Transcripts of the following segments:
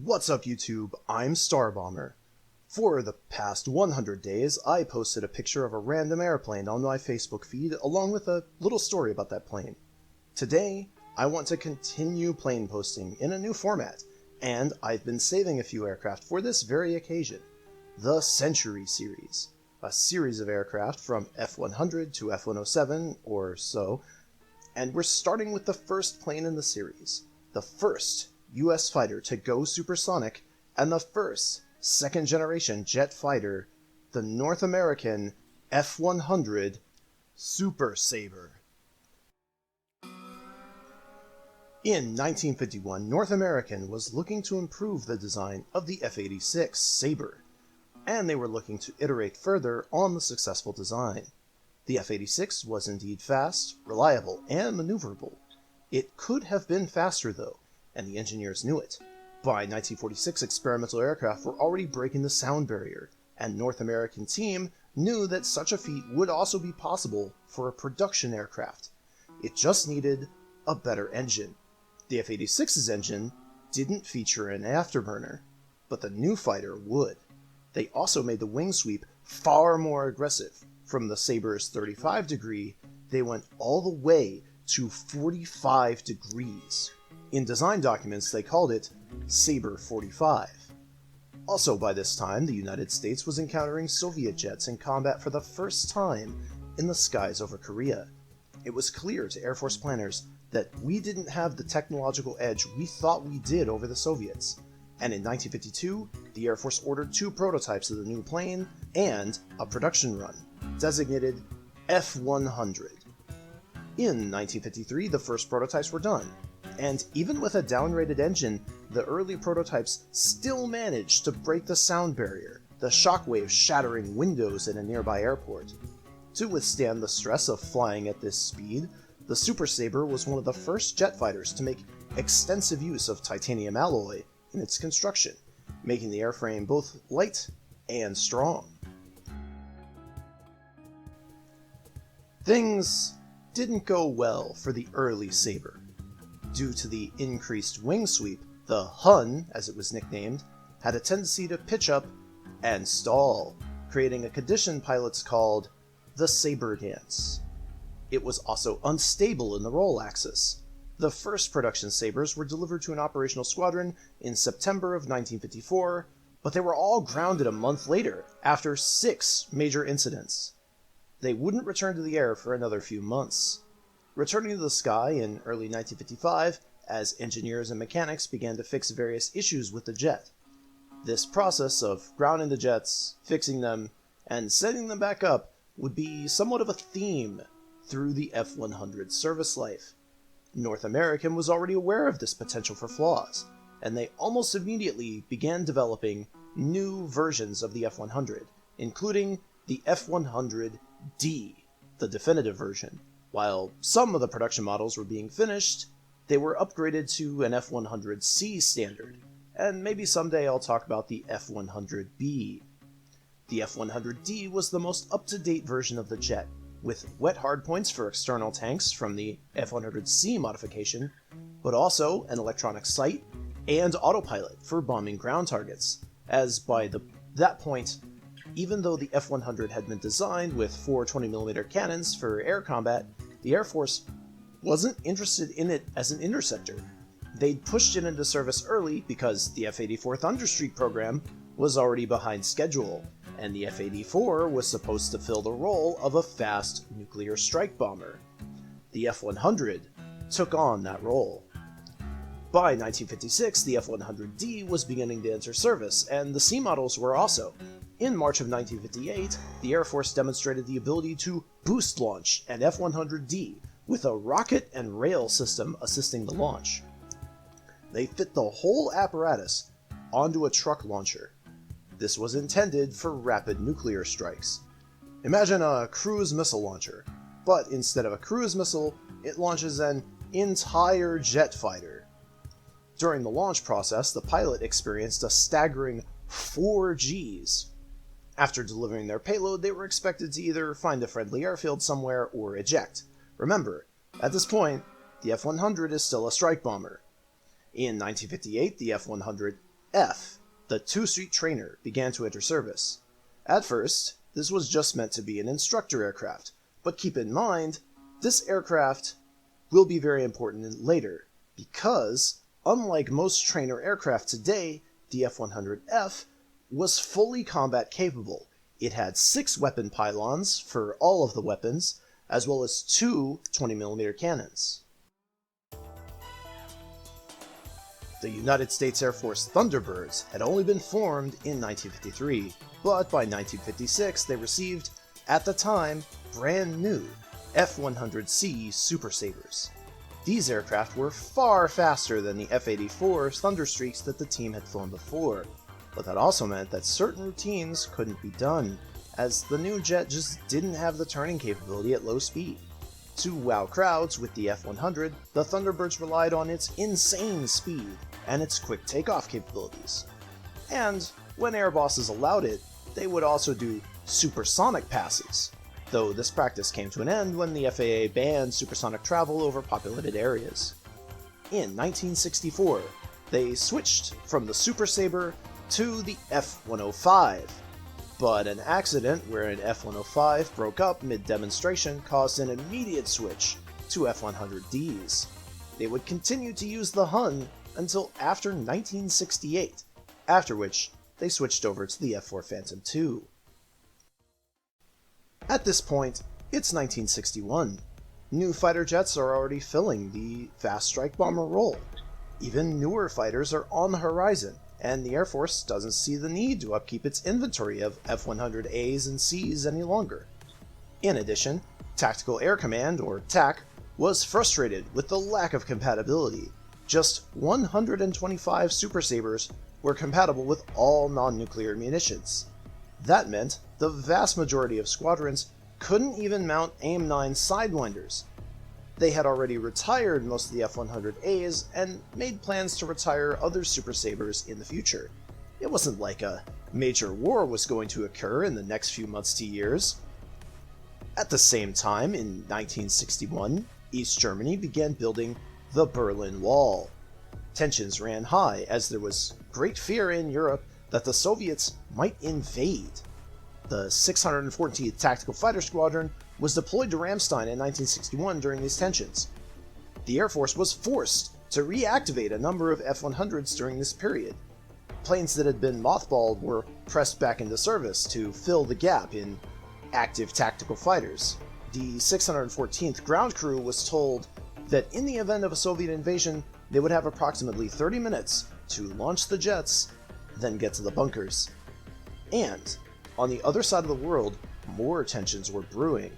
What's up YouTube, I'm Starbomber. For the past 100 days, I posted a picture of a random airplane on my Facebook feed along with a little story about that plane. Today, I want to continue plane posting in a new format, and I've been saving a few aircraft for this very occasion. The Century series, a series of aircraft from F-100 to F-107 or so, and we're starting with the first plane in the series, the first U.S. fighter to go supersonic, and the first second-generation jet fighter, the North American F-100 Super Sabre. In 1951, North American was looking to improve the design of the F-86 Sabre, and they were looking to iterate further on the successful design. The F-86 was indeed fast, reliable, and maneuverable. It could have been faster, though, and the engineers knew it. By 1946, experimental aircraft were already breaking the sound barrier, and North American team knew that such a feat would also be possible for a production aircraft. It just needed a better engine. The F-86's engine didn't feature an afterburner, but the new fighter would. They also made the wing sweep far more aggressive. From the Sabre's 35 degree, they went all the way to 45 degrees. In design documents, they called it Sabre 45. Also by this time, the United States was encountering Soviet jets in combat for the first time in the skies over Korea. It was clear to Air Force planners that we didn't have the technological edge we thought we did over the Soviets. And in 1952, the Air Force ordered 2 prototypes of the new plane and a production run, designated F-100. In 1953, the first prototypes were done, and even with a downrated engine, the early prototypes still managed to break the sound barrier, the shockwaves shattering windows in a nearby airport. To withstand the stress of flying at this speed, the Super Sabre was one of the first jet fighters to make extensive use of titanium alloy in its construction, making the airframe both light and strong. Things didn't go well for the early Sabre. Due to the increased wing sweep, the Hun, as it was nicknamed, had a tendency to pitch up and stall, creating a condition pilots called the Sabre dance. It was also unstable in the roll axis. The first production Sabres were delivered to an operational squadron in September of 1954, but they were all grounded a month later after 6 major incidents. They wouldn't return to the air for another few months, returning to the sky in early 1955 as engineers and mechanics began to fix various issues with the jet. This process of grounding the jets, fixing them, and setting them back up would be somewhat of a theme through the F-100 service life. North American was already aware of this potential for flaws, and they almost immediately began developing new versions of the F-100, including the F-100D, the definitive version. While some of the production models were being finished, they were upgraded to an F-100C standard, and maybe someday I'll talk about the F-100B. The F-100D was the most up-to-date version of the jet, with wet hardpoints for external tanks from the F-100C modification, but also an electronic sight and autopilot for bombing ground targets, as by that point, even though the F-100 had been designed with 4 20mm cannons for air combat, the Air Force wasn't interested in it as an interceptor. They'd pushed it into service early because the F-84 Thunderstreak program was already behind schedule, and the F-84 was supposed to fill the role of a fast nuclear strike bomber. The F-100 took on that role. By 1956, the F-100D was beginning to enter service, and the C models were also. In March of 1958, the Air Force demonstrated the ability to boost launch an F-100D with a rocket and rail system assisting the launch. They fit the whole apparatus onto a truck launcher. This was intended for rapid nuclear strikes. Imagine a cruise missile launcher, but instead of a cruise missile, it launches an entire jet fighter. During the launch process, the pilot experienced a staggering 4 Gs. After delivering their payload, they were expected to either find a friendly airfield somewhere or eject. Remember, at this point, the F-100 is still a strike bomber. In 1958, the F-100 F, the two-seat trainer, began to enter service. At first, this was just meant to be an instructor aircraft, but keep in mind, this aircraft will be very important later, because, unlike most trainer aircraft today, the F-100F was fully combat capable. It had 6 weapon pylons for all of the weapons, as well as 2 20mm cannons. The United States Air Force Thunderbirds had only been formed in 1953, but by 1956 they received, at the time, brand new F-100C Super Sabres. These aircraft were far faster than the F-84 Thunderstreaks that the team had flown before, but that also meant that certain routines couldn't be done, as the new jet just didn't have the turning capability at low speed. To wow crowds with the F-100, the Thunderbirds relied on its insane speed and its quick takeoff capabilities. And when air bosses allowed it, they would also do supersonic passes, though this practice came to an end when the FAA banned supersonic travel over populated areas. In 1964, they switched from the Super Sabre to the F-105, but an accident where an F-105 broke up mid-demonstration caused an immediate switch to F-100Ds. They would continue to use the Hun until after 1968, after which they switched over to the F-4 Phantom II. At this point, it's 1961. New fighter jets are already filling the fast strike bomber role. Even newer fighters are on the horizon, and the Air Force doesn't see the need to upkeep its inventory of F-100As and Cs any longer. In addition, Tactical Air Command, or TAC, was frustrated with the lack of compatibility. Just 125 Super Sabres were compatible with all non-nuclear munitions. That meant the vast majority of squadrons couldn't even mount AIM-9 Sidewinders. They had already retired most of the F-100As and made plans to retire other Super Sabres in the future. It wasn't like a major war was going to occur in the next few months to years. At the same time, in 1961, East Germany began building the Berlin Wall. Tensions ran high as there was great fear in Europe that the Soviets might invade. The 614th Tactical Fighter Squadron was deployed to Ramstein in 1961 during these tensions. The Air Force was forced to reactivate a number of F-100s during this period. Planes that had been mothballed were pressed back into service to fill the gap in active tactical fighters. The 614th Ground Crew was told that in the event of a Soviet invasion, they would have approximately 30 minutes to launch the jets, then get to the bunkers. And, on the other side of the world, more tensions were brewing.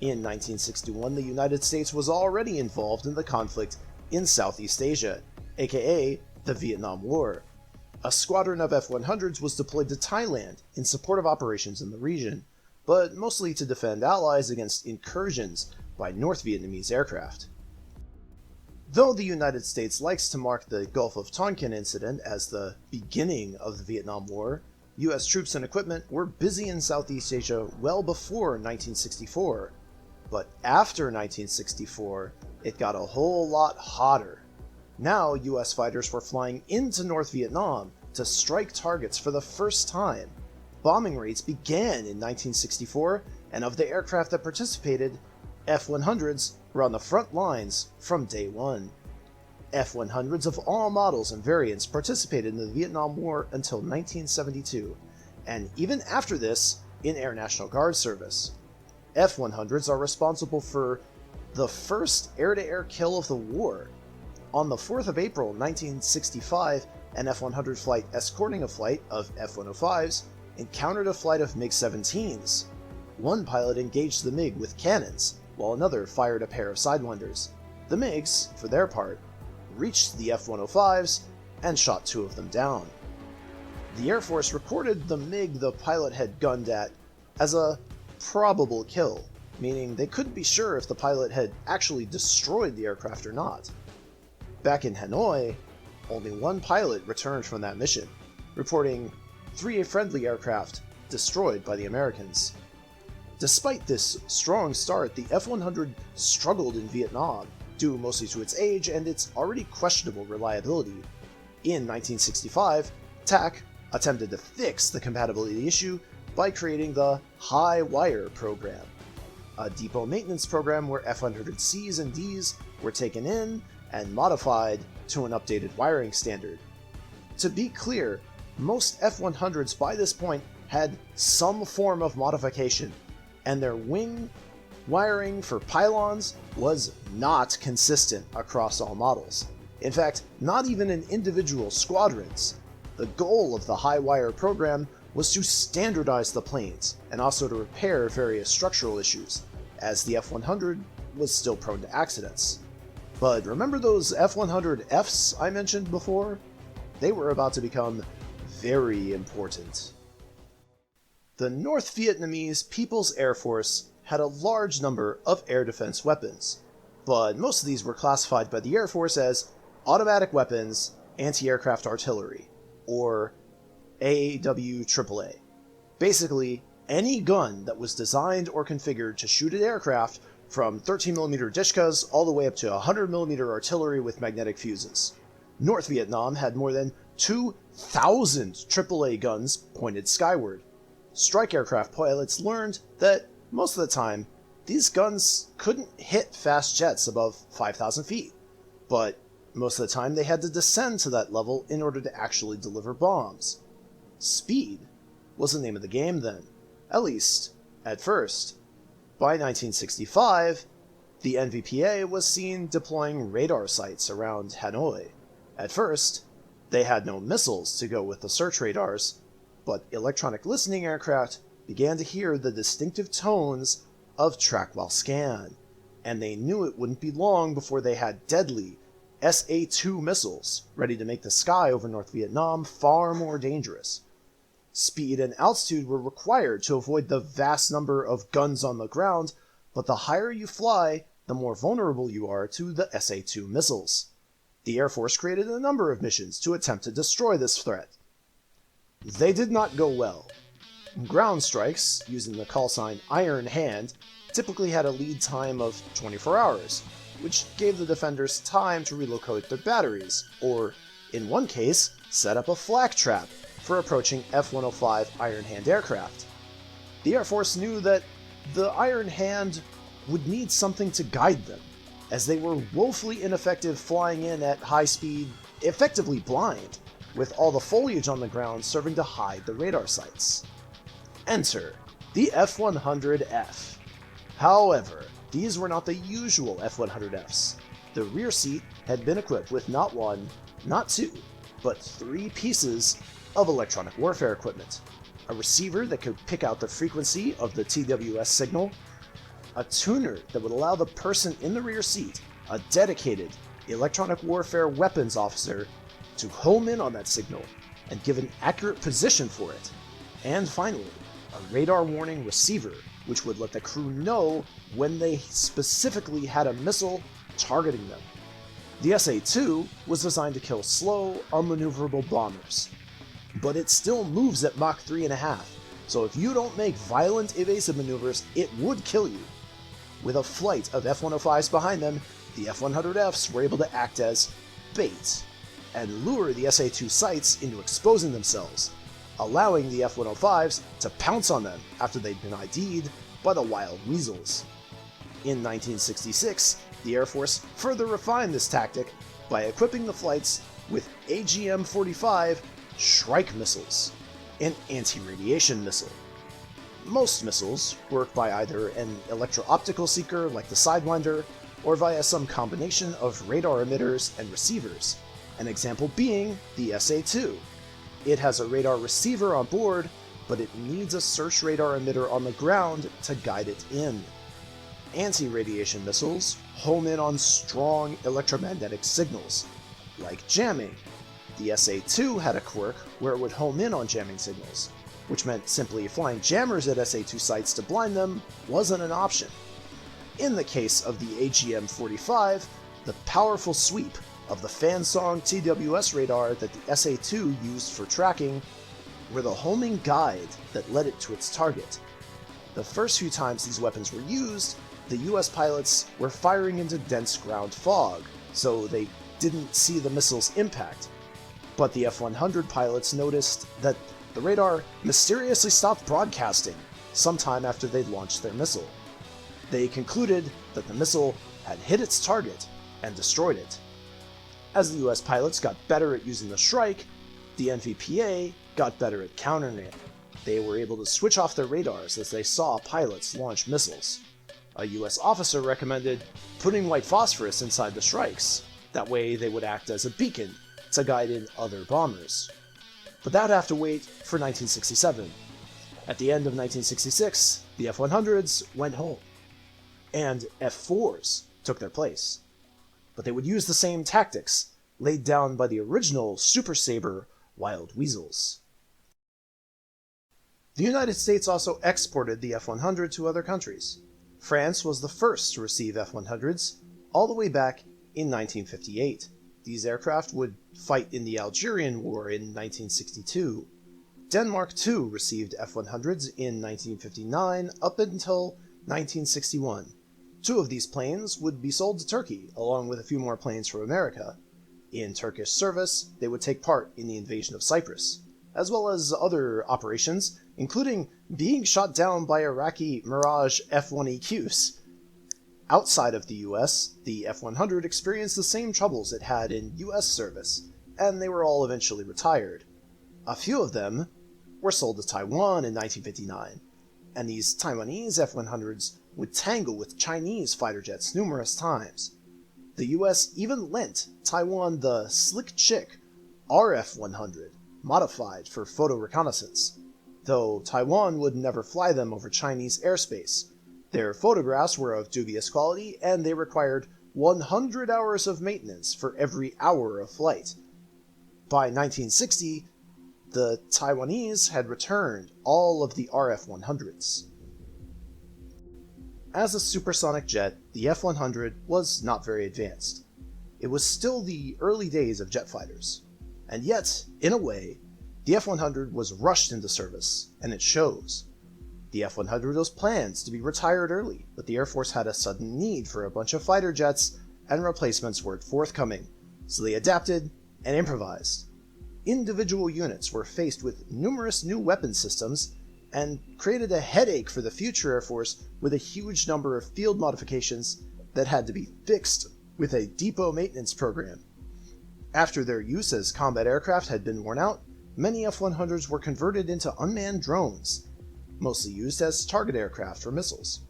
In 1961, the United States was already involved in the conflict in Southeast Asia, aka the Vietnam War. A squadron of F-100s was deployed to Thailand in support of operations in the region, but mostly to defend allies against incursions by North Vietnamese aircraft. Though the United States likes to mark the Gulf of Tonkin incident as the beginning of the Vietnam War, US troops and equipment were busy in Southeast Asia well before 1964. But after 1964, it got a whole lot hotter. Now US fighters were flying into North Vietnam to strike targets for the first time. Bombing raids began in 1964, and of the aircraft that participated, F-100s were on the front lines from day one. F-100s of all models and variants participated in the Vietnam War until 1972, and even after this, in Air National Guard service. F-100s are responsible for the first air-to-air kill of the war. On the 4th of April 1965, an F-100 flight escorting a flight of F-105s encountered a flight of MiG-17s. One pilot engaged the MiG with cannons, while another fired a pair of Sidewinders. The MiGs, for their part, reached the F-105s and shot 2 of them down. The Air Force recorded the MiG the pilot had gunned at as a probable kill, meaning they couldn't be sure if the pilot had actually destroyed the aircraft or not. Back in Hanoi, only one pilot returned from that mission, reporting 3 friendly aircraft destroyed by the Americans. Despite this strong start, the F-100 struggled in Vietnam, due mostly to its age and its already questionable reliability. In 1965, TAC attempted to fix the compatibility issue by creating the High Wire program, a depot maintenance program where F100Cs and Ds were taken in and modified to an updated wiring standard. To be clear, most F100s by this point had some form of modification, and their wing wiring for pylons was not consistent across all models. In fact, not even in individual squadrons. The goal of the High Wire program was to standardize the planes and also to repair various structural issues, as the F100 was still prone to accidents. But remember those F100Fs I mentioned before? They were about to become very important. The North Vietnamese People's Air Force had a large number of air defense weapons, but most of these were classified by the Air Force as automatic weapons, anti-aircraft artillery, or AAWAAA. Basically, any gun that was designed or configured to shoot at aircraft from 13mm Dishkas all the way up to 100mm artillery with magnetic fuses. North Vietnam had more than 2,000 AAA guns pointed skyward. Strike aircraft pilots learned that most of the time, these guns couldn't hit fast jets above 5,000 feet, but most of the time they had to descend to that level in order to actually deliver bombs. Speed was the name of the game then, at least at first. By 1965, the NVPA was seen deploying radar sites around Hanoi. At first, they had no missiles to go with the search radars, but electronic listening aircraft began to hear the distinctive tones of track while scan, and they knew it wouldn't be long before they had deadly SA-2 missiles ready to make the sky over North Vietnam far more dangerous. Speed and altitude were required to avoid the vast number of guns on the ground, but the higher you fly, the more vulnerable you are to the SA-2 missiles. The Air Force created a number of missions to attempt to destroy this threat. They did not go well. Ground strikes, using the call sign Iron Hand, typically had a lead time of 24 hours, which gave the defenders time to relocate their batteries, or, in one case, set up a flak trap for approaching F-105 Iron Hand aircraft. The Air Force knew that the Iron Hand would need something to guide them, as they were woefully ineffective flying in at high speed, effectively blind, with all the foliage on the ground serving to hide the radar sites. Enter the F-100F. However, these were not the usual F-100Fs. The rear seat had been equipped with not one, not two, but 3 pieces of electronic warfare equipment. A receiver that could pick out the frequency of the TWS signal, a tuner that would allow the person in the rear seat, a dedicated electronic warfare weapons officer, to home in on that signal and give an accurate position for it, and finally, a radar warning receiver which would let the crew know when they specifically had a missile targeting them. The SA-2 was designed to kill slow, unmaneuverable bombers, but it still moves at Mach 3.5, so if you don't make violent evasive maneuvers, it would kill you. With a flight of F-105s behind them, the F-100Fs were able to act as bait and lure the SA-2 sites into exposing themselves, allowing the F-105s to pounce on them after they'd been ID'd by the Wild Weasels. In 1966, the Air Force further refined this tactic by equipping the flights with AGM-45 Shrike missiles, an anti-radiation missile. Most missiles work by either an electro-optical seeker like the Sidewinder, or via some combination of radar emitters and receivers, an example being the SA-2. It has a radar receiver on board, but it needs a search radar emitter on the ground to guide it in. Anti-radiation missiles home in on strong electromagnetic signals, like jamming. The SA-2 had a quirk where it would home in on jamming signals, which meant simply flying jammers at SA-2 sites to blind them wasn't an option. In the case of the AGM-45, the powerful sweep of the Fansong TWS radar that the SA-2 used for tracking were the homing guide that led it to its target. The first few times these weapons were used, the US pilots were firing into dense ground fog, so they didn't see the missile's impact. But the F-100 pilots noticed that the radar mysteriously stopped broadcasting sometime after they'd launched their missile. They concluded that the missile had hit its target and destroyed it. As the US pilots got better at using the strike, the NVPA got better at countering it. They were able to switch off their radars as they saw pilots launch missiles. A US officer recommended putting white phosphorus inside the strikes. That way they would act as a beacon to guide in other bombers. But that would have to wait for 1967. At the end of 1966, the F-100s went home, and F-4s took their place. But they would use the same tactics laid down by the original Super Sabre WILD WEASELs. The United States also exported the F-100 to other countries. France was the first to receive F-100s all the way back in 1958. These aircraft would fight in the Algerian War in 1962. Denmark too received F-100s in 1959 up until 1961. Two of these planes would be sold to Turkey, along with a few more planes from America. In Turkish service, they would take part in the invasion of Cyprus, as well as other operations, including being shot down by Iraqi Mirage F-1EQs. Outside of the US, the F-100 experienced the same troubles it had in US service, and they were all eventually retired. A few of them were sold to Taiwan in 1959, and these Taiwanese F-100s would tangle with Chinese fighter jets numerous times. The US even lent Taiwan the Slick Chick RF-100, modified for photo reconnaissance, though Taiwan would never fly them over Chinese airspace. Their photographs were of dubious quality, and they required 100 hours of maintenance for every hour of flight. By 1960, the Taiwanese had returned all of the RF-100s. As a supersonic jet, the F-100 was not very advanced. It was still the early days of jet fighters. And yet, in a way, the F-100 was rushed into service, and it shows. The F-100 was planned to be retired early, but the Air Force had a sudden need for a bunch of fighter jets, and replacements weren't forthcoming, so they adapted and improvised. Individual units were faced with numerous new weapon systems, and created a headache for the future Air Force with a huge number of field modifications that had to be fixed with a depot maintenance program. After their use as combat aircraft had been worn out, many F-100s were converted into unmanned drones, mostly used as target aircraft for missiles.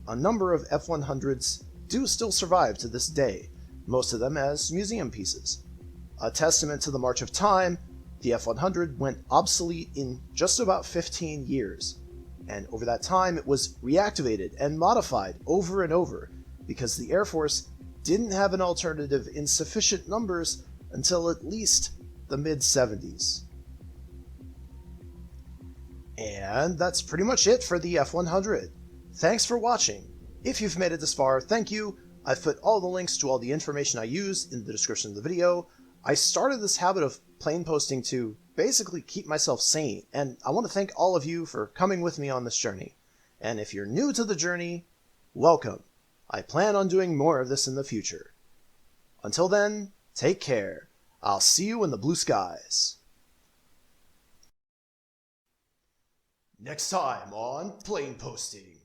A number of F-100s do still survive to this day, most of them as museum pieces. A testament to the march of time, the F-100 went obsolete in just about 15 years, and over that time it was reactivated and modified over and over because the Air Force didn't have an alternative in sufficient numbers until at least the mid-70s. And that's pretty much it for the F-100. Thanks for watching. If you've made it this far, thank you. I've put all the links to all the information I use in the description of the video. I started this habit of plane posting to basically keep myself sane, and I want to thank all of you for coming with me on this journey. And if you're new to the journey, welcome. I plan on doing more of this in the future. Until then, take care. I'll see you in the blue skies. Next time on Plane Posting.